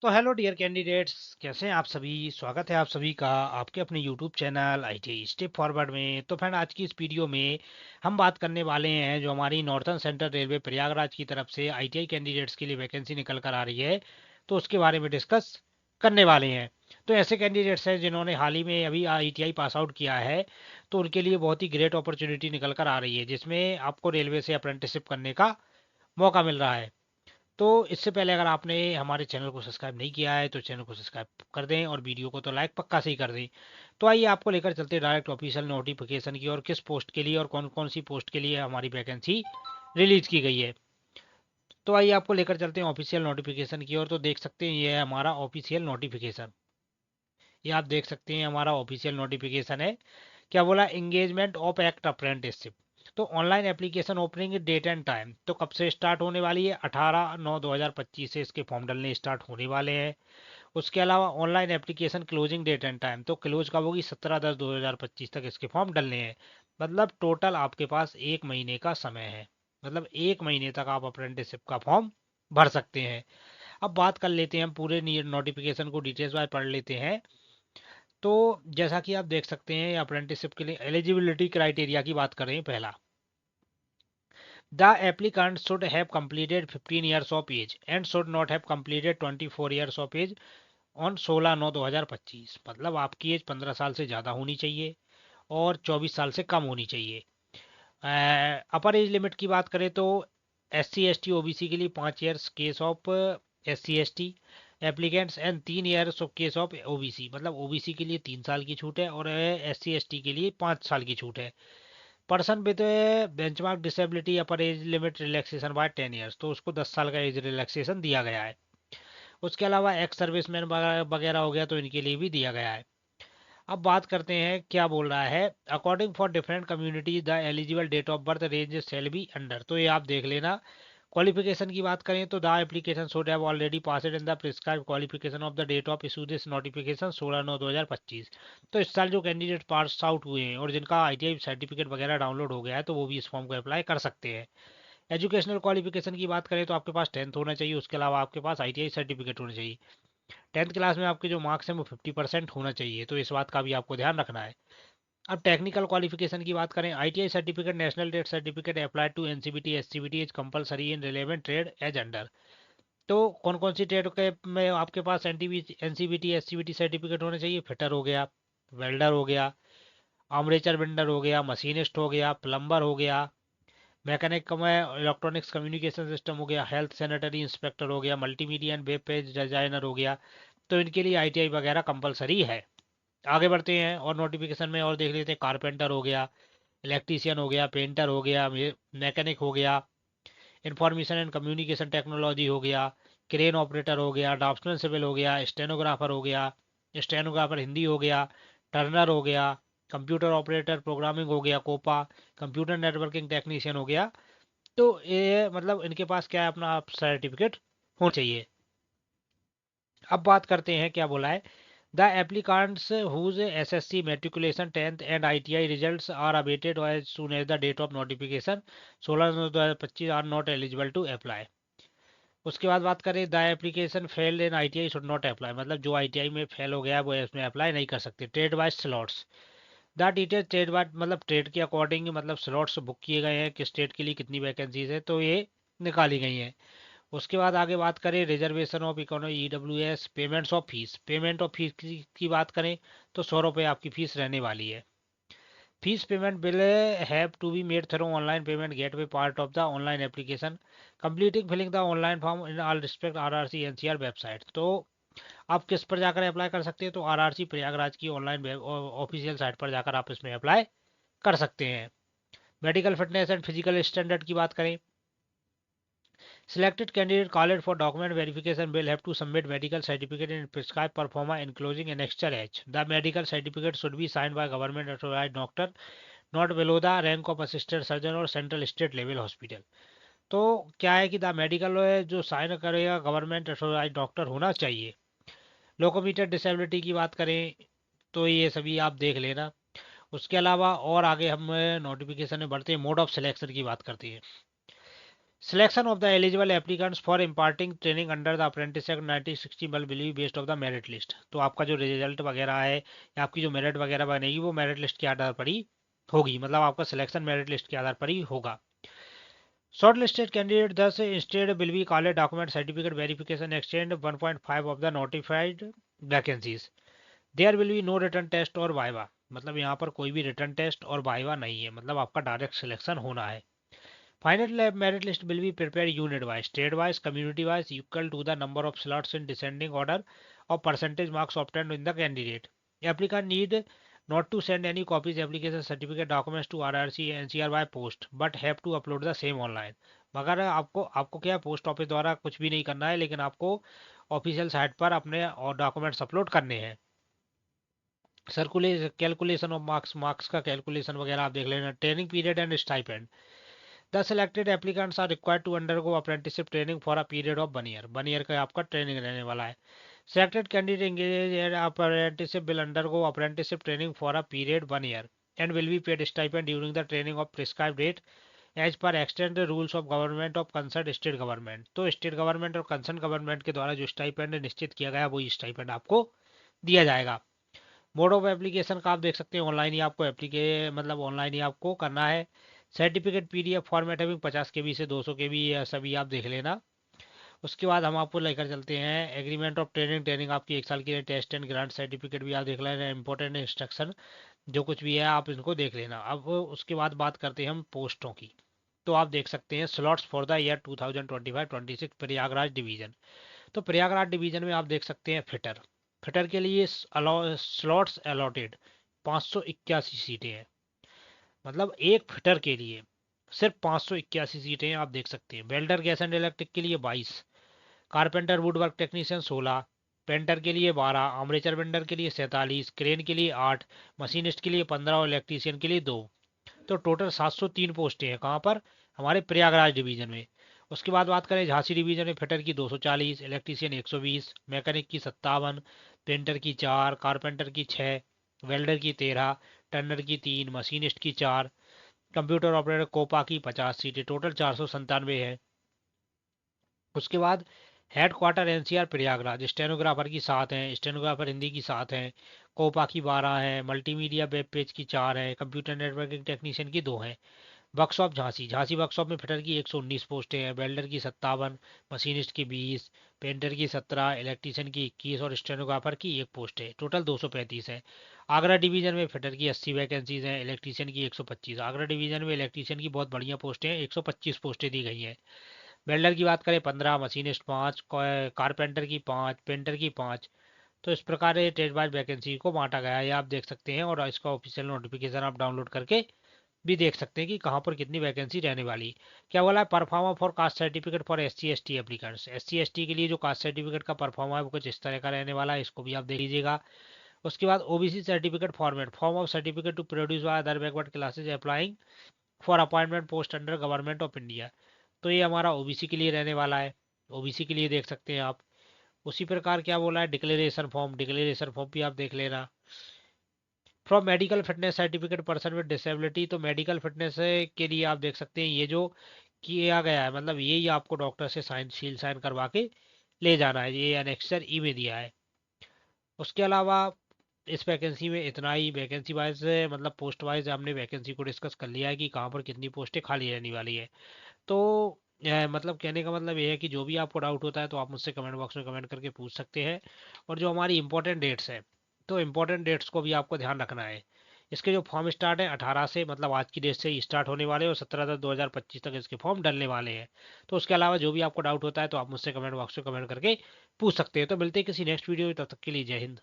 तो hello dear candidates, कैसे हैं आप सभी। स्वागत है आप सभी का आपके अपने YouTube channel ITI step forward में। तो फ्रेंड, आज की इस वीडियो में हम बात करने वाले हैं जो हमारी नॉर्थर्न सेंट्रल रेलवे प्रयागराज की तरफ से आईटीआई कैंडिडेट्स के लिए वैकेंसी निकल कर आ रही है, तो उसके बारे में डिस्कस करने वाले हैं। तो ऐसे कैंडिडेट्स हैं जिन्होंने हाल ही में अभी आईटीआई पास आउट किया है, तो उनके लिए बहुत ही ग्रेट अपॉर्चुनिटी निकल कर आ रही है, जिसमें आपको रेलवे से अप्रेंटिसशिप करने का मौका मिल रहा है। तो इससे पहले अगर आपने हमारे चैनल को सब्सक्राइब नहीं किया है तो चैनल को सब्सक्राइब कर दें और वीडियो को तो लाइक पक्का से ही कर दें। तो आइए आपको लेकर चलते हैं डायरेक्ट ऑफिशियल नोटिफिकेशन की, और किस पोस्ट के लिए और कौन कौन सी पोस्ट के लिए हमारी वैकेंसी रिलीज की गई है। तो आइए आपको लेकर चलते हैं ऑफिशियल नोटिफिकेशन की ओर। तो देख सकते हैं ये है हमारा ऑफिशियल नोटिफिकेशन। ये आप देख सकते हैं हमारा ऑफिशियल नोटिफिकेशन है। क्या बोला, एंगेजमेंट ऑफ एक्ट अप्रेंटिसशिप। तो online application opening date and time तो कब से स्टार्ट होने वाली है, 18/9/2025 से इसके फॉर्म डलने स्टार्ट होने वाले हैं। उसके अलावा online application closing date and time तो क्लोज कब होगी, 17/10/2025 तक इसके फॉर्म डलने हैं। मतलब टोटल आपके पास 1 महीने का समय है। मतलब 1 महीने तक आप अप्रेंटिसशिप का फॉर्म भर सकते हैं। अब बात कर लेते हैं, हम पूरे नोटिफिकेशन को डिटेल्स वाइज पढ़ लेते हैं। तो जैसा कि आप देख सकते हैं, अप्रेंटिसशिप के लिए एलिजिबिलिटी क्राइटेरिया की बात करें। पहला, the applicant should have completed 15 years of age and should not have completed 24 years of age on 16/9/2025। मतलब आपकी एज 15 साल से ज़्यादा होनी चाहिए और 24 साल से कम होनी चाहिए। अपर एज लिमिट की बात करें तो SC ST OBC के लिए 5 years case of SC ST applicants and 3 years of case of OBC। मतलब OBC के लिए 3 साल की छूट है और SC ST के लिए 5 साल की छूट है। Person with benchmark disability upper age limit relaxation by 10 years, तो उसको 10 साल का एज रिलैक्सेशन दिया गया है। उसके अलावा एक्स सर्विसमैन वगैरह हो गया तो इनके लिए भी दिया गया है। अब बात करते हैं क्या बोल रहा है, according for different communities the eligible date of birth range shall be under. तो ये आप देख लेना। क्वालिफिकेशन की बात करें तो the application should have already passed in the prescribe qualification of the date of issue this notification 16/9/2025। तो इस साल जो कैंडिडेट पास आउट हुए हैं और जिनका आईटीआई सर्टिफिकेट वगैरह डाउनलोड हो गया है, तो वो भी इस फॉर्म को अप्लाई कर सकते हैं। एजुकेशनल क्वालिफिकेशन की बात करें तो आपके पास 10th होना चाहिए। उसके अलावा आपके पास आईटीआई सर्टिफिकेट होना चाहिए। 10th क्लास में आपके जो मार्क्स हैं वो 50% होना चाहिए, तो इस बात का भी आपको ध्यान रखना है। अब टेक्निकल क्वालिफिकेशन की बात करें, ITI certificate, national trade certificate applied to NCVT SCVT is compulsory in relevant trade as under. तो कौन कौन सी ट्रेड के में आपके पास एनसीबीटी एससीबीटी सर्टिफिकेट होने चाहिए, फिटर हो गया, वेल्डर हो गया, आर्मरेचर बेंडर हो गया, मशीनिस्ट हो गया, प्लम्बर हो गया, मैकेनिक में इलेक्ट्रॉनिक्स कम्युनिकेशन सिस्टम हो गया, हेल्थ सैनिटरी इंस्पेक्टर हो गया, multimedia and web page designer हो गया। तो इनके लिए आईटीआई वगैरह कंपलसरी है। आगे बढ़ते हैं और नोटिफिकेशन में और देख लेते हैं। कारपेंटर हो गया, इलेक्ट्रीशियन हो गया, पेंटर हो गया, मैकेनिक हो गया, इंफॉर्मेशन एंड कम्युनिकेशन टेक्नोलॉजी हो गया, क्रेन ऑपरेटर हो गया, ड्राफ्ट्समैन सिविल हो गया, स्टेनोग्राफर हो गया, स्टेनोग्राफर हिंदी हो गया, टर्नर हो गया, कंप्यूटर ऑपरेटर प्रोग्रामिंग हो गया, कोपा, कंप्यूटर नेटवर्किंग टेक्नीशियन हो गया। तो ये मतलब इनके पास क्या है, अपना सर्टिफिकेट होना चाहिए। अब बात करते हैं क्या बोला है, the applicants whose SSC matriculation 10th and ITI results are awaited as soon as the date of notification 16/9/2025 are not eligible to apply. उसके बाद बात करें, the application failed in ITI should not apply. मतलब जो ITI में fail हो गया है वो इसमें अप्लाई नहीं कर सकते। Trade wise slots, the detail trade wise मतलब ट्रेड के अकॉर्डिंग मतलब स्लॉट्स बुक किए गए हैं कि स्टेट के लिए कितनी वैकेंसीज है, तो ये निकाली गई हैं। उसके बाद आगे बात करें reservation of economy EWS, payments of fees. Payment of fees की बात करें तो 100 रुपये आपकी फीस रहने वाली है। Fees payment will have to be made through online payment gateway part of the online application completing filling the online form in all respect RRC NCR website. तो आप किस पर जाकर अप्लाई कर सकते हैं, तो RRC प्रयागराज की ऑनलाइन ऑफिशियल साइट पर जाकर आप इसमें अप्लाई कर सकते हैं। Medical fitness and physical standard की बात करें, selected candidate called for document verification will have to submit medical certificate in prescribed performa enclosing annexure H. The medical certificate should be signed by government authorized doctor, not below the rank of assistant surgeon or central state level hospital. तो क्या है कि the medical जो sign करेगा government authorise doctor होना चाहिए। लोकोमीटर disability की बात करें तो ये सभी आप देख लेना। उसके अलावा और आगे हम नोटिफिकेशन में बढ़ते हैं, मोड ऑफ सिलेक्शन की बात करते हैं। Selection of the eligible applicants for imparting training under the Apprentice Act 1960 will be based of the merit list। तो आपका जो रिजल्ट वगैरह है या आपकी जो मेरिट वगैरह बनेगी वो मेरिट लिस्ट के आधार पर ही होगी, मतलब आपका सिलेक्शन मेरिट लिस्ट के आधार पर ही होगा। Shortlisted candidate thus instead will be called document certificate verification extend 1.5 of the notified vacancies। There will be no written test और वाइवा, मतलब यहाँ पर कोई भी रिटर्न टेस्ट और वाइवा नहीं है, मतलब आपका डायरेक्ट सिलेक्शन होना है। Final merit list will be prepared unit wise, state wise, community wise, equal to the number of slots in descending order of percentage marks obtained in the candidate। Applicant need not to send any copies, application certificate, documents to RRC NCR by post, but have to upload the same online। मगर आपको आपको क्या post office द्वारा कुछ भी नहीं करना है, लेकिन आपको ऑफिशियल साइट पर अपने और डॉक्यूमेंट्स अपलोड करने हैं। सर्कुलेशन कैलकुलेशन ऑफ मार्क्स का कैलकुलेशन वगैरह आप देख लेना। Training period and stipend. The selected applicants are required to undergo apprenticeship training for a period of 1 year। 1 year का आपका ट्रेनिंग रहने वाला है। Selected candidate engaged in apprenticeship will undergo apprenticeship training for a period 1 year and will be paid stipend during the training of prescribed date as per extended rules of government of concerned state government। तो state government और concern government के द्वारा जो stipend निश्चित किया गया वही stipend आपको दिया जाएगा। मोड ऑफ एप्लीकेशन का आप देख सकते हैं ऑनलाइन ही आपको मतलब ऑनलाइन ही आपको करना है। सर्टिफिकेट पीडीएफ फॉर्मेट है 50 KB से 200 KB सभी आप देख लेना। उसके बाद हम आपको लेकर चलते हैं एग्रीमेंट ऑफ ट्रेनिंग। ट्रेनिंग आपकी 1 साल की टेस्ट एंड ग्रांट सर्टिफिकेट भी आप देख लेना। इंपॉर्टेंट इंस्ट्रक्शन जो कुछ भी है आप इनको देख लेना। अब उसके बाद बात करते हैं हम पोस्टों की। तो आप देख सकते हैं slots for the year 2025-26 Prayagraj division. तो प्रयागराज डिवीजन में आप देख सकते हैं फिटर। फिटर के लिए स्लॉट्स अलॉटेड 581 सीटें हैं, मतलब एक फिटर के लिए सिर्फ 581 सीटें हैं आप देख सकते हैं। वेल्डर गैस एंड इलेक्ट्रिक के लिए 22, कारपेंटर वुडवर्क टेक्नीशियन 16, पेंटर के लिए 12, आर्मेचर वेंडर के लिए 47, क्रेन के लिए 8, मशीनिस्ट के लिए 15 और इलेक्ट्रीशियन के लिए 2। तो टोटल 703 पोस्टें हैं कहाँ पर, हमारे प्रयागराज डिवीजन में। उसके बाद बात करें झांसी डिवीजन में फिटर की 240, इलेक्ट्रीशियन 120, मैकेनिक की 57, पेंटर की 4, कारपेंटर की 6, वेल्डर की 13, टर्नर की 3, मशीनिस्ट की 4, कंप्यूटर ऑपरेटर कोपा की 50 सीटें। टोटल 497 है। उसके बाद head quarter NCR Prayagraj stenographer की 7 हैं, स्टेनोग्राफर हिंदी की 7 हैं, कोपा की 12 हैं, मल्टीमीडिया वेब पेज की 4 हैं, कंप्यूटर नेटवर्किंग टेक्नीशियन की 2 हैं। वर्कशॉप झांसी, झांसी वर्कशॉप में फिटर की 119 पोस्टें हैं, वेल्डर की 57, मशीनिस्ट की 20, पेंटर की 17, इलेक्ट्रीशियन की 21 और स्टेनोग्राफर की 1 पोस्ट है। टोटल 235 है। आगरा डिवीजन में फिटर की 80 वैकेंसीज हैं, इलेक्ट्रीशियन की 125। आगरा डिवीजन में इलेक्ट्रीशियन की बहुत बढ़िया पोस्टें हैं, 125 पोस्टें दी गई हैं। वेल्डर की बात करें 15, मशीनिस्ट 5, कारपेंटर की 5, पेंटर की 5। तो इस प्रकार ये ट्रेड वाइज वैकेंसी को बांटा गया है, आप देख सकते हैं। और इसका ऑफिशियल नोटिफिकेशन आप डाउनलोड करके भी देख सकते हैं कि कहाँ पर कितनी वैकेंसी रहने वाली। क्या बोला है, pro forma for caste certificate for SC ST applicants. SC ST के लिए जो कास्ट सर्टिफिकेट का परफॉर्मा है वो कुछ इस तरह का रहने वाला है, इसको भी आप देख लीजिएगा। उसके बाद OBC certificate format, form of certificate to produce by other backward classes applying for appointment post under government of India. तो ये हमारा OBC के लिए रहने वाला है, OBC के लिए देख सकते हैं आप। उसी प्रकार क्या बोला है, डिक्लेरेशन फॉर्म, डिक्लेरेशन फॉर्म भी आप देख लेना। From medical fitness certificate person with disability, तो मेडिकल फिटनेस के लिए आप देख सकते हैं ये जो किया गया है, मतलब ये ही आपको डॉक्टर से सील साइन करवा के ले जाना है, ये एनेक्सर ई में दिया है। उसके अलावा इस वैकेंसी में इतना ही। वैकेंसी वाइज मतलब पोस्ट वाइज हमने वैकेंसी को डिस्कस कर लिया है कि कहाँ पर कितनी पोस्टें खाली रहने वाली है। तो मतलब कहने का मतलब ये है कि जो भी आपको डाउट होता है तो आप मुझसे कमेंट बॉक्स में कमेंट करके पूछ सकते हैं। और जो हमारी इंपॉर्टेंट डेट्स है, तो इंपॉर्टेंट डेट्स को भी आपको ध्यान रखना है। इसके जो फॉर्म स्टार्ट है 18 से, मतलब आज की डेट से ही स्टार्ट होने वाले हैं और 17/10/2025 तक इसके फॉर्म डलने वाले हैं। तो उसके अलावा जो भी आपको डाउट होता है तो आप मुझसे कमेंट बॉक्स में कमेंट करके पूछ सकते हैं। तो मिलते हैं किसी नेक्स्ट वीडियो में, तब तक के लिए जय हिंद।